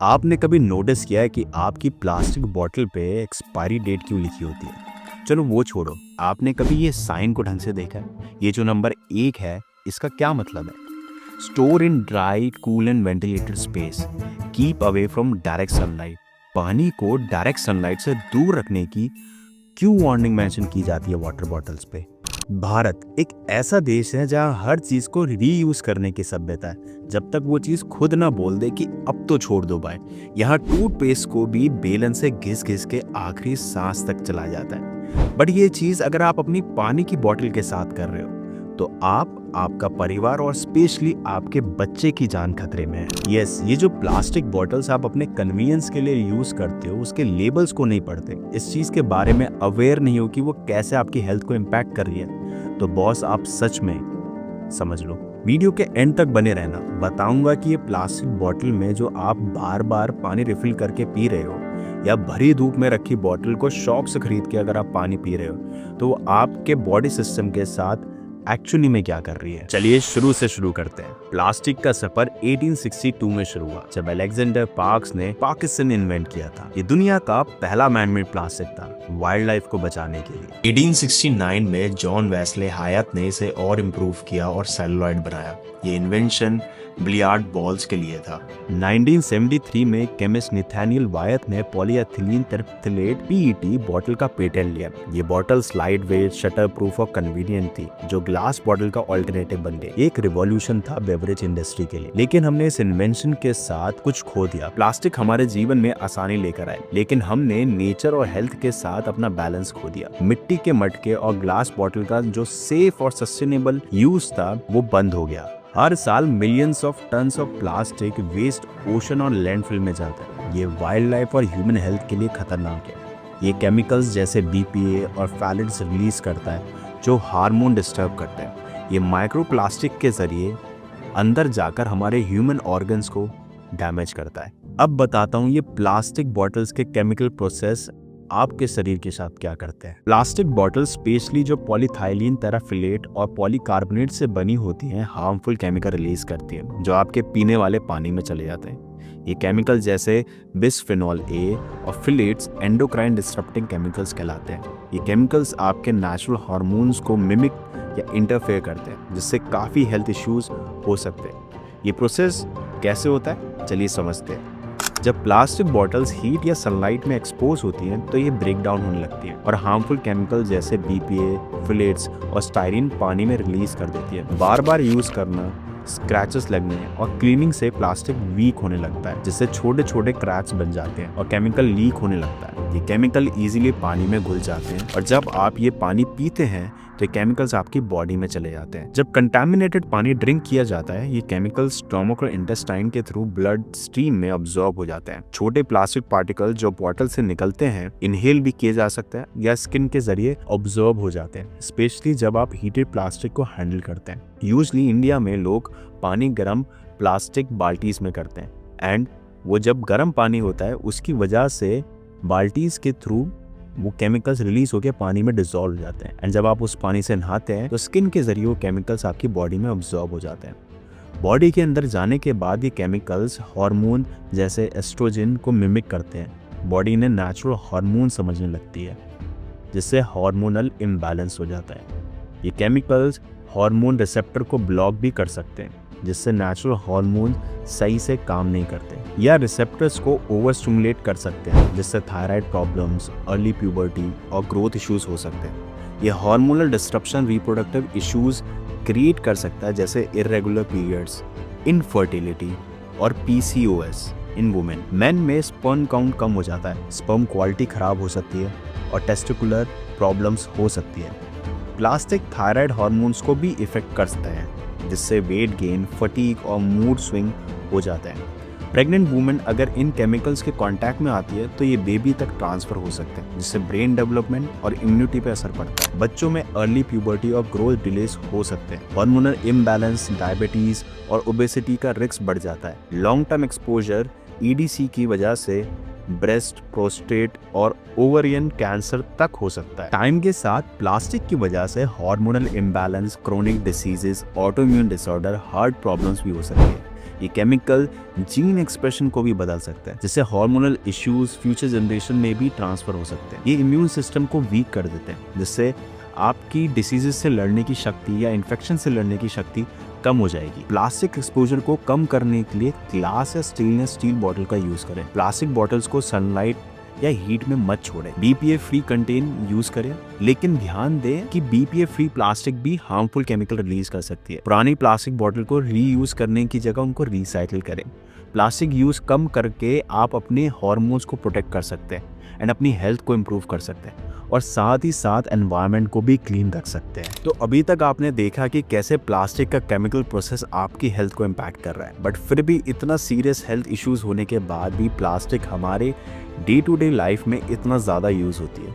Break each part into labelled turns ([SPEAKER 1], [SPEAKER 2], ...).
[SPEAKER 1] आपने कभी नोटिस किया है कि आपकी प्लास्टिक बॉटल पे एक्सपायरी डेट क्यों लिखी होती है? चलो वो छोड़ो, आपने कभी ये साइन को ढंग से देखा है? ये जो नंबर 1 है, इसका क्या मतलब है? Store in dry, cool and ventilated space, keep away from direct sunlight. पानी को डायरेक्ट सनलाइट से दूर रखने की क्यों वार्निंग मेंशन की जाती है वाटर बॉटल्स पे? भारत एक ऐसा देश है जहां हर चीज को रीयूज करने की सभ्यता है, जब तक वो चीज खुद ना बोल दे कि अब तो छोड़ दो भाई। यहाँ टूथपेस्ट को भी बेलन से घिस घिस के आखिरी सांस तक चला जाता है, बट ये चीज अगर आप अपनी पानी की बोतल के साथ कर रहे हो तो आपका परिवार और स्पेशली आपके बच्चे की जान खतरे में है। यस, ये जो प्लास्टिक बॉटल्स आप अपने कन्वीनियंस के लिए यूज करते हो, उसके लेबल्स को नहीं पढ़ते, इस चीज के बारे में अवेयर नहीं हो कि वो कैसे आपकी हेल्थ को इम्पैक्ट कर रही है, तो बॉस आप सच में समझ लो। वीडियो के एंड तक बने रहना, बताऊंगा कि ये प्लास्टिक बॉटल में जो आप बार बार पानी रिफिल करके पी रहे हो, या भरी धूप में रखी बॉटल को शौक से खरीद के अगर आप पानी पी रहे हो, तो वो आपके बॉडी सिस्टम के साथ एक्चुअली में क्या कर रही है। चलिए शुरू से शुरू करते हैं। प्लास्टिक का सफर 1862 में शुरू हुआ, जब अलेक्जेंडर पार्क्स ने पाकिस्तान इन्वेंट किया था। ये दुनिया का पहला मैनमेड प्लास्टिक था, वाइल्ड लाइफ को बचाने के लिए। 1869 में जॉन वेस्ले हायत ने इसे और इम्प्रूव किया और सेलुलॉइड बनाया। ये इन्वेंशन बिलियार्ड बॉल्स के लिए था। 1973 में केमिस्ट नेथानियल वायत ने पॉलीएथिलीन टरप्थलेट (पीईटी) बॉटल का पेटेंट लिया। ये bottle lightweight, shatter proof और कन्वीनियंट थी, जो ग्लास बॉटल का ऑल्टरनेटिव बन गई। एक रिवॉल्यूशन था बेवरेज इंडस्ट्री के लिए। लेकिन हमने इस इन्वेंशन के साथ कुछ खो दिया। प्लास्टिक हमारे जीवन में आसानी लेकर आए, लेकिन हमने नेचर और हेल्थ के साथ अपना बैलेंस खो दिया। मिट्टी के मटके और ग्लास बॉटल का जो सेफ और सस्टेनेबल यूज था, वो बंद हो गया। हर साल millions of tons of plastic waste ocean और लैंडफिल में जाता है। ये वाइल्ड लाइफ और ह्यूमन हेल्थ के लिए खतरनाक है। ये केमिकल्स जैसे बीपीए और फैलेट्स रिलीज करता है, जो हार्मोन डिस्टर्ब करते हैं। ये माइक्रो प्लास्टिक के जरिए अंदर जाकर हमारे ह्यूमन ऑर्गन्स को डैमेज करता है। अब बताता हूँ ये प्लास्टिक बॉटल्स के केमिकल प्रोसेस आपके शरीर के साथ क्या करते हैं। प्लास्टिक बॉटल स्पेशली जो पॉलीथाइलीन, तेराफिलेट और पॉलीकार्बोनेट से बनी होती हैं, हार्मफुल केमिकल रिलीज करती हैं, जो आपके पीने वाले पानी में चले जाते हैं। ये केमिकल जैसे बिस्फेनॉल ए और फिलेट्स एंडोक्राइन डिस्टरप्टिंग केमिकल्स कहलाते हैं। ये केमिकल्स आपके नेचुरल हार्मोन्स को मिमिक या इंटरफेयर करते हैं, जिससे काफ़ी हेल्थ इश्यूज हो सकते हैं। ये प्रोसेस कैसे होता है, चलिए समझते हैं। जब प्लास्टिक बॉटल्स हीट या सनलाइट में एक्सपोज होती हैं, तो ये ब्रेक डाउन होने लगती हैं और हार्मफुल केमिकल जैसे बीपीए, फिलेट्स और स्टाइरिन पानी में रिलीज कर देती है। बार बार यूज करना, स्क्रैचेस लगने और क्लीनिंग से प्लास्टिक वीक होने लगता है, जिससे छोटे छोटे क्रैक्स बन जाते हैं और केमिकल लीक होने लगता है। ये केमिकल इजीली पानी में घुल जाते हैं और जब आप ये पानी पीते हैं तो ये केमिकल्स आपकी बॉडी में चले जाते हैं। जब कंटामिनेटेड पानी ड्रिंक किया जाता है, ये केमिकल्स स्टोमक और इंटेस्टाइन के थ्रू ब्लड स्ट्रीम में अब्सॉर्ब हो जाते हैं। छोटे प्लास्टिक पार्टिकल जो बॉटल से निकलते हैं, इनहेल भी किए जा सकते हैं या स्किन के जरिए अब्सॉर्ब हो जाते हैं, स्पेशली जब आप हीटेड प्लास्टिक को हैंडल करते हैं। यूजली इंडिया में लोग पानी गर्म प्लास्टिक बाल्टीज में करते हैं, एंड वो जब गर्म पानी होता है, उसकी वजह से बाल्टीज के थ्रू वो केमिकल्स रिलीज होकर पानी में डिसॉल्व हो जाते हैं, एंड जब आप उस पानी से नहाते हैं तो स्किन के जरिए वो केमिकल्स आपकी बॉडी में अब्सॉर्ब हो जाते हैं। बॉडी के अंदर जाने के बाद ये केमिकल्स हार्मोन जैसे एस्ट्रोजन को मिमिक करते हैं। बॉडी ने नेचुरल हार्मोन समझने लगती है, जिससे हार्मोनल इम्बैलेंस हो जाता है। ये केमिकल्स हार्मोन रिसेप्टर को ब्लॉक भी कर सकते हैं, जिससे नेचुरल हार्मोन सही से काम नहीं करते, या रिसेप्टर्स को ओवर स्टिमुलेट कर सकते हैं, जिससे थायराइड प्रॉब्लम्स, अर्ली प्यूबर्टी और ग्रोथ इश्यूज हो सकते हैं। ये hormonal disruption reproductive issues create कर सकता है, जैसे इरेगुलर पीरियड्स, इनफर्टिलिटी और पीसीओएस इन वुमेन। मेन में स्पर्म काउंट कम हो जाता है, स्पर्म क्वालिटी खराब हो सकती है और टेस्टिकुलर प्रॉब्लम्स हो सकती है। प्लास्टिक थायराइड हार्मोन्स को भी इफेक्ट कर सकता है, जिससे वेट गेन, फटीग और मूड स्विंग हो जाते हैं। प्रेग्नेंट वुमेन अगर इन केमिकल्स के कांटेक्ट में आती है, तो ये बेबी तक ट्रांसफर हो सकते हैं, जिससे ब्रेन डेवलपमेंट और इम्यूनिटी पर असर पड़ता है। बच्चों में अर्ली प्यूबर्टी और ग्रोथ डिलेस हो सकते हैं। हार्मोनल इम्बैलेंस, डायबिटीज और ओबेसिटी का रिस्क बढ़ जाता है। लॉन्ग टर्म एक्सपोजर ईडीसी की वजह से ब्रेस्ट, प्रोस्टेट और ओवरियन कैंसर तक हो सकता है। टाइम के साथ प्लास्टिक की वजह से hormonal imbalance, chronic diseases, autoimmune disorder, heart problems भी हो सकती है। ये केमिकल जीन एक्सप्रेशन को भी बदल सकता है, जिससे हार्मोनल इश्यूज फ्यूचर जनरेशन में भी ट्रांसफर हो सकते हैं। ये इम्यून सिस्टम को वीक कर देते हैं, जिससे आपकी डिसीजेस से लड़ने की शक्ति या इन्फेक्शन से लड़ने की शक्ति कम हो जाएगी। प्लास्टिक एक्सपोजर को कम करने के लिए ग्लास या स्टेनलेस स्टील बॉटल का यूज करें। प्लास्टिक बॉटल्स को सनलाइट या हीट में मत छोड़ें। BPA फ्री कंटेन यूज करें, लेकिन ध्यान दें कि BPA फ्री प्लास्टिक भी हार्मफुल केमिकल रिलीज कर सकती है। पुरानी प्लास्टिक बॉटल को रीयूज करने की जगह उनको रिसाइकिल करें। प्लास्टिक यूज कम करके आप अपने हार्मोन्स को प्रोटेक्ट कर सकते हैं एंड अपनी हेल्थ को इम्प्रूव कर सकते हैं, और साथ ही साथ एनवायरनमेंट को भी क्लीन रख सकते हैं। तो अभी तक आपने देखा कि कैसे प्लास्टिक का केमिकल प्रोसेस आपकी हेल्थ को इम्पैक्ट कर रहा है, बट फिर भी इतना सीरियस हेल्थ इश्यूज होने के बाद भी प्लास्टिक हमारे डे टू डे लाइफ में इतना ज़्यादा यूज़ होती है।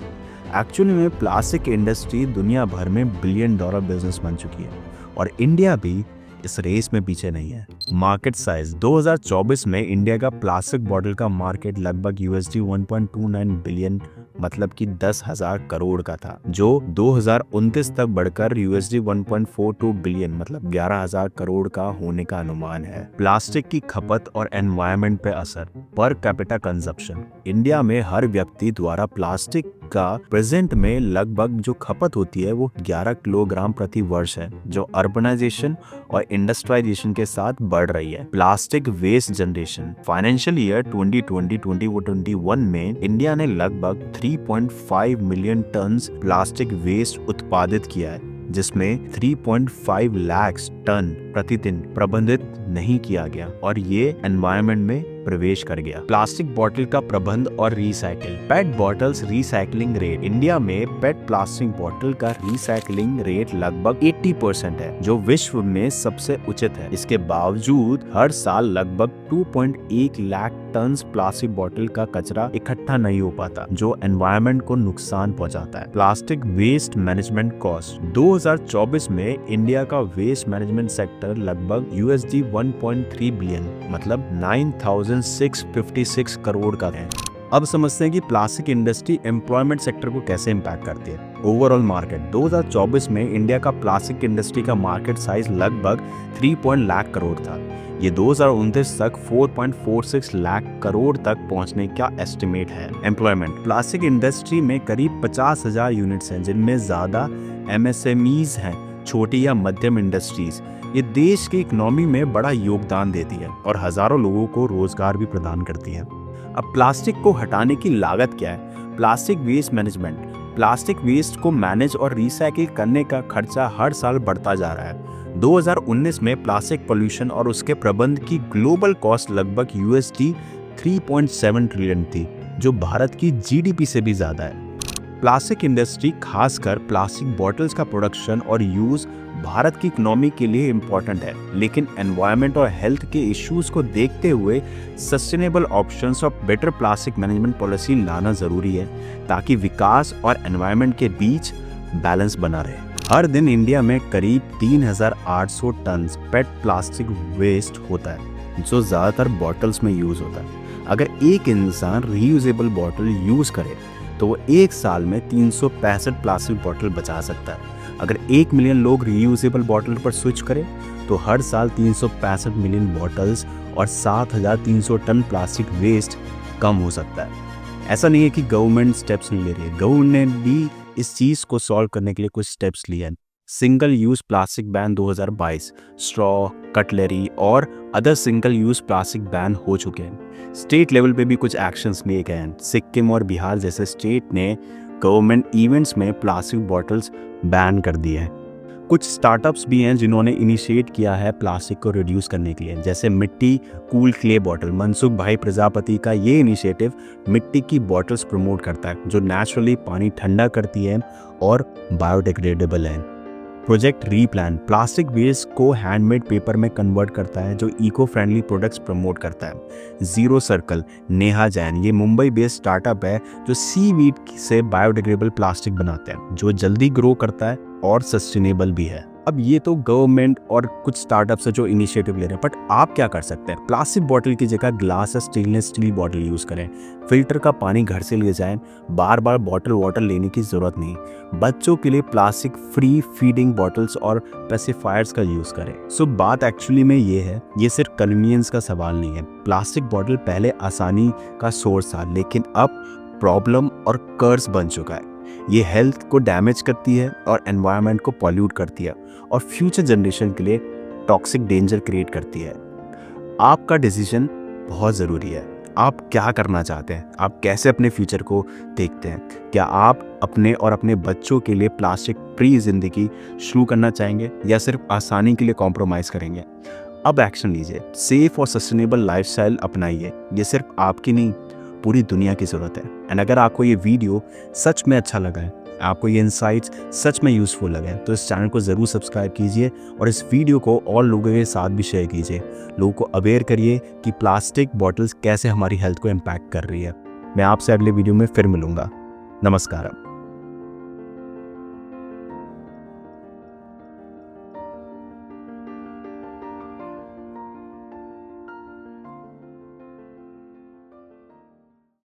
[SPEAKER 1] एक्चुअली में प्लास्टिक इंडस्ट्री दुनिया भर में $1 बिलियन बिजनेस बन चुकी है, और इंडिया भी इस रेस में पीछे नहीं है। मार्केट साइज 2024 में इंडिया का प्लास्टिक बॉटल का मार्केट लगभग $1.29 बिलियन मतलब कि 10,000 करोड़ का था, जो 2029 तक बढ़कर $1.42 बिलियन मतलब 11,000 करोड़ का होने का अनुमान है। प्लास्टिक की खपत और एनवायरनमेंट पे असर। Per capita consumption. इंडिया में हर व्यक्ति द्वारा प्लास्टिक का प्रेजेंट में लगभग जो खपत होती है वो 11 किलोग्राम प्रति वर्ष है, जो अर्बनाइजेशन और इंडस्ट्रियलाइजेशन के साथ बढ़ रही है। Plastic waste generation. Financial year 2020-2021 में इंडिया ने लगभग 3.5 मिलियन टन्स प्लास्टिक वेस्ट उत्पादित किया है, जिसमें 3.5 लाख टन प्रतिदिन प्रबंधित नहीं किया गया और ये एनवायरनमेंट में प्रवेश कर गया। प्लास्टिक बॉटल का प्रबंध और रिसाइकिल। पेट बॉटल्स रिसाइकलिंग रेट। इंडिया में पेट प्लास्टिक बॉटल का रिसाइकलिंग रेट लगभग 80% है, जो विश्व में सबसे उचित है। इसके बावजूद हर साल लगभग 2.1 लाख टन प्लास्टिक बॉटल का कचरा इकट्ठा नहीं हो पाता, जो एनवायरनमेंट को नुकसान पहुंचाता है। Plastic waste management cost. 2024 में इंडिया का वेस्ट मैनेजमेंट सेक्टर लगभग $1.3 बिलियन मतलब 9,656 करोड़ का है। अब समझते हैं कि प्लास्टिक इंडस्ट्री एम्प्लॉयमेंट सेक्टर को कैसे इम्पैक्ट करती है। Overall market. 2024 में इंडिया का प्लास्टिक इंडस्ट्री का मार्केट साइज लगभग 3 लाख करोड़ था। ये 2029 तक 4.46 लाख करोड़ तक पहुंचने का एस्टिमेट है। एम्प्लॉयमेंट। प्लास्टिक इंडस्ट्री में करीब 50,000 यूनिट्स हैं, जिनमें ज्यादा MSMEs हैं, छोटी या मध्यम इंडस्ट्रीज। ये देश की इकोनॉमी में बड़ा योगदान देती है और हजारों लोगों को रोजगार भी प्रदान करती है। अब प्लास्टिक को हटाने की लागत क्या है। Plastic waste management. Plastic waste को मैनेज और रिसाइकिल करने का खर्चा हर साल बढ़ता जा रहा है। 2019 में प्लास्टिक पोल्यूशन और उसके प्रबंध की ग्लोबल कॉस्ट लगभग $3.7 ट्रिलियन थी, जो भारत की GDP से भी ज्यादा है। प्लास्टिक इंडस्ट्री, खासकर प्लास्टिक बॉटल्स का प्रोडक्शन और यूज भारत की इकोनॉमी के लिए इम्पोर्टेंट है, लेकिन एनवायरनमेंट और हेल्थ के इश्यूज को देखते हुए सस्टेनेबल ऑप्शंस और बेटर प्लास्टिक मैनेजमेंट पॉलिसी लाना जरूरी है, ताकि विकास और एनवायरनमेंट के बीच बैलेंस बना रहे। हर दिन इंडिया में करीब 3,800 टन पेट प्लास्टिक वेस्ट होता है, जो ज्यादातर बॉटल्स में यूज होता है। अगर एक इंसान रीयूजेबल बॉटल यूज करे तो वो एक साल में 365 प्लास्टिक बॉटल बचा सकता है। अगर 1 मिलियन लोग रीयूजेबल बॉटल पर स्विच करें तो हर साल 365 मिलियन बॉटल्स और 7,300 टन प्लास्टिक वेस्ट कम हो सकता है। ऐसा नहीं है कि गवर्नमेंट स्टेप्स नहीं ले रही है, गवर्नमेंट ने भी इस चीज को सॉल्व करने के लिए कुछ स्टेप्स लिए हैं। Single use plastic ban 2022, straw, cutlery और other single use plastic ban हो चुके हैं। स्टेट लेवल पे भी कुछ एक्शंस लिए गए हैं। सिक्किम और बिहार जैसे स्टेट ने गवर्नमेंट इवेंट्स में प्लास्टिक बॉटल्स बैन कर दिए हैं। कुछ स्टार्टअप्स भी हैं जिन्होंने इनिशिएट किया है प्लास्टिक को रिड्यूस करने के लिए, जैसे मिट्टी कूल क्ले बॉटल। मनसुख भाई प्रजापति का ये इनिशिएटिव मिट्टी की बॉटल्स प्रमोट करता है, जो नेचुरली पानी ठंडा करती है और बायोडिग्रेडेबल है। प्रोजेक्ट रीप्लान प्लास्टिक वेस्ट को हैंडमेड पेपर में कन्वर्ट करता है, जो इको फ्रेंडली प्रोडक्ट्स प्रमोट करता है। जीरो सर्कल, नेहा जैन, ये मुंबई बेस्ड स्टार्टअप है जो सीवीड से बायोडिग्रेडेबल प्लास्टिक बनाते हैं, जो जल्दी ग्रो करता है और सस्टेनेबल भी है। अब ये तो गवर्नमेंट और कुछ स्टार्टअप्स है जो इनिशिएटिव ले रहे हैं, बट आप क्या कर सकते हैं? प्लास्टिक बॉटल की जगह ग्लास या स्टेनलेस स्टील बॉटल यूज़ करें। फिल्टर का पानी घर से ले जाएं, बार बार बॉटल वाटर लेने की ज़रूरत नहीं। बच्चों के लिए प्लास्टिक फ्री फीडिंग बॉटल्स और पेसिफायर्स का यूज़ करें। सो बात एक्चुअली में ये है, ये सिर्फ कन्वीनियंस का सवाल नहीं है। प्लास्टिक बॉटल पहले आसानी का सोर्स था, लेकिन अब प्रॉब्लम और कर्ज बन चुका है। ये हेल्थ को डैमेज करती है और एनवायरनमेंट को पॉल्यूट करती है और फ्यूचर जनरेशन के लिए टॉक्सिक डेंजर क्रिएट करती है। आपका डिसीजन बहुत ज़रूरी है। आप क्या करना चाहते हैं? आप कैसे अपने फ्यूचर को देखते हैं? क्या आप अपने और अपने बच्चों के लिए प्लास्टिक फ्री ज़िंदगी शुरू करना चाहेंगे या सिर्फ आसानी के लिए कॉम्प्रोमाइज़ करेंगे? अब एक्शन लीजिए, सेफ और सस्टेनेबल लाइफस्टाइल अपनाइए। ये सिर्फ आपकी नहीं, पूरी दुनिया की ज़रूरत है। एंड अगर आपको ये वीडियो सच में अच्छा लगा है, आपको ये इनसाइट्स सच में यूज़फुल लगे हैं, तो इस चैनल को ज़रूर सब्सक्राइब कीजिए और इस वीडियो को और लोगों के साथ भी शेयर कीजिए। लोगों को अवेयर करिए कि प्लास्टिक बॉटल्स कैसे हमारी हेल्थ को इम्पैक्ट कर रही है। मैं आपसे अगले वीडियो में फिर मिलूँगा। नमस्कार।